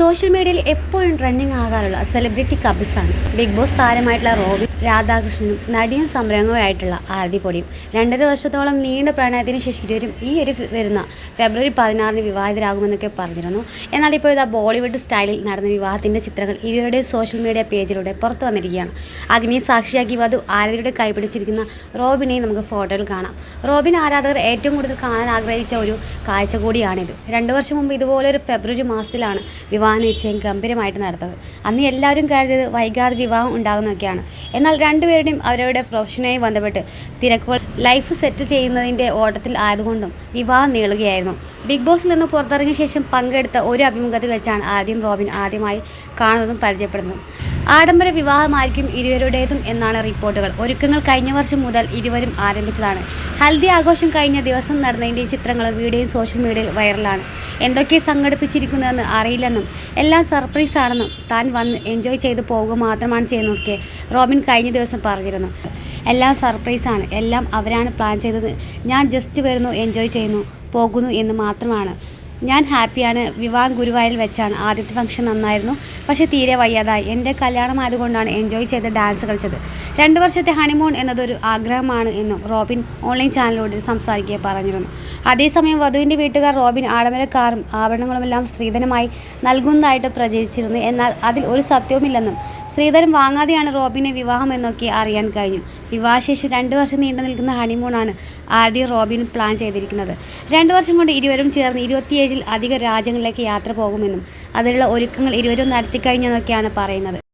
Social മീഡിയയിൽ എപ്പോഴും trending ആകാറുള്ള സെലിബ്രിറ്റി കപ്പിൾസാണ് ബിഗ് ബോസ് താരമായിട്ടുള്ള റോബിൻ രാധാകൃഷ്ണനും നടിയും സംരംഭകമായിട്ടുള്ള ആരതിപ്പൊടിയും 2.5 വർഷത്തോളം നീണ്ട പ്രണയത്തിന് ശേഷം ഇരുവരും ഈ ഒരു വരുന്ന ഫെബ്രുവരി 16 വിവാഹിതരാകുമെന്നൊക്കെ പറഞ്ഞിരുന്നു. എന്നാൽ ഇപ്പോൾ ഇതാ ബോളിവുഡ് സ്റ്റൈലിൽ നടന്ന വിവാഹത്തിൻ്റെ ചിത്രങ്ങൾ ഇരുവരുടെയും സോഷ്യൽ മീഡിയ പേജിലൂടെ പുറത്തു വന്നിരിക്കുകയാണ്. അഗ്നിയെ സാക്ഷിയാക്കി വധു ആരതിയുടെ കൈപിടിച്ചിരിക്കുന്ന റോബിനെ നമുക്ക് ഫോട്ടോയിൽ കാണാം. റോബിൻ ആരാധകർ ഏറ്റവും കൂടുതൽ കാണാൻ ആഗ്രഹിച്ച ഒരു കാഴ്ച കൂടിയാണിത്. 2 വർഷം മുമ്പ് ഇതുപോലൊരു ഫെബ്രുവരി മാസത്തിലാണ് വിവാഹ നിശ്ചയം ഗംഭീരമായിട്ട് നടത്തത്. അന്ന് എല്ലാവരും കരുതിയത് വൈകാതെ വിവാഹം ഉണ്ടാകുന്നതൊക്കെയാണ്. എന്നാൽ രണ്ടുപേരുടെയും അവരവരുടെ പ്രൊഫഷനുമായി ബന്ധപ്പെട്ട് തിരക്കുകൾ ലൈഫ് സെറ്റ് ചെയ്യുന്നതിൻ്റെ ഓട്ടത്തിൽ ആയതുകൊണ്ടും വിവാഹം നീളുകയായിരുന്നു. ബിഗ് ബോസിൽ നിന്ന് പുറത്തിറങ്ങിയ ശേഷം പങ്കെടുത്ത ഒരു അഭിമുഖത്തിൽ വെച്ചാണ് ആദ്യം റോബിൻ ആദ്യമായി കാണുന്നതും പരിചയപ്പെടുന്നതും. ആഡംബര വിവാഹമായിരിക്കും ഇരുവരുടേതും എന്നാണ് റിപ്പോർട്ടുകൾ. ഒരുക്കങ്ങൾ കഴിഞ്ഞ വർഷം മുതൽ ഇരുവരും ആരംഭിച്ചതാണ്. ഹൽദി ആഘോഷം കഴിഞ്ഞ ദിവസം നടന്നതിൻ്റെ ചിത്രങ്ങളും വീഡിയോയും സോഷ്യൽ മീഡിയയിൽ വൈറലാണ്. എന്തൊക്കെ സംഘടിപ്പിച്ചിരിക്കുന്നതെന്ന് അറിയില്ലെന്നും എല്ലാം സർപ്രൈസ് ആണെന്നും താൻ വന്ന് എൻജോയ് ചെയ്ത് പോകുക മാത്രമാണ് ചെയ്യുന്നതൊക്കെ റോബിൻ കഴിഞ്ഞ ദിവസം പറഞ്ഞിരുന്നു. എല്ലാം സർപ്രൈസാണ്, എല്ലാം അവരാണ് പ്ലാൻ ചെയ്തത്. ഞാൻ ജസ്റ്റ് വരുന്നു, എൻജോയ് ചെയ്യുന്നു, പോകുന്നു എന്ന് മാത്രമാണ്. ഞാൻ ഹാപ്പിയാണ്. വിവാഹം ഗുരുവായൂരിൽ വെച്ചാണ്. ആദ്യത്തെ ഫംഗ്ഷൻ നന്നായിരുന്നു, പക്ഷേ തീരെ വയ്യാതായി. എൻ്റെ കല്യാണമായതുകൊണ്ടാണ് എൻജോയ് ചെയ്ത് ഡാൻസ് കളിച്ചത്. 2 വർഷത്തെ ഹണിമൂൺ എന്നതൊരു ആഗ്രഹമാണ് എന്നും റോബിൻ ഓൺലൈൻ ചാനലിലൂടെ സംസാരിക്കുക പറഞ്ഞിരുന്നു. അതേസമയം വധുവിൻ്റെ വീട്ടുകാർ റോബിൻ ആഡംബര കാറും ആഭരണങ്ങളുമെല്ലാം സ്ത്രീധനമായി നൽകുന്നതായിട്ട് പ്രചരിച്ചിരുന്നു. എന്നാൽ അതിൽ ഒരു സത്യവുമില്ലെന്നും സ്ത്രീധനം വാങ്ങാതെയാണ് റോബിനെ വിവാഹം എന്നൊക്കെ അറിയാൻ കഴിഞ്ഞു. വിവാഹശേഷം 2 വർഷം നീണ്ടു നിൽക്കുന്ന ഹണിമൂണാണ് ആദ്യം റോബിൻ പ്ലാൻ ചെയ്തിരിക്കുന്നത്. 2 വർഷം കൊണ്ട് ഇരുവരും ചേർന്ന് 27-ൽ അധിക രാജ്യങ്ങളിലേക്ക് യാത്ര പോകുമെന്നും അതിനുള്ള ഒരുക്കങ്ങൾ ഇരുവരും നടത്തിക്കഴിഞ്ഞെന്നൊക്കെയാണ് പറയുന്നത്.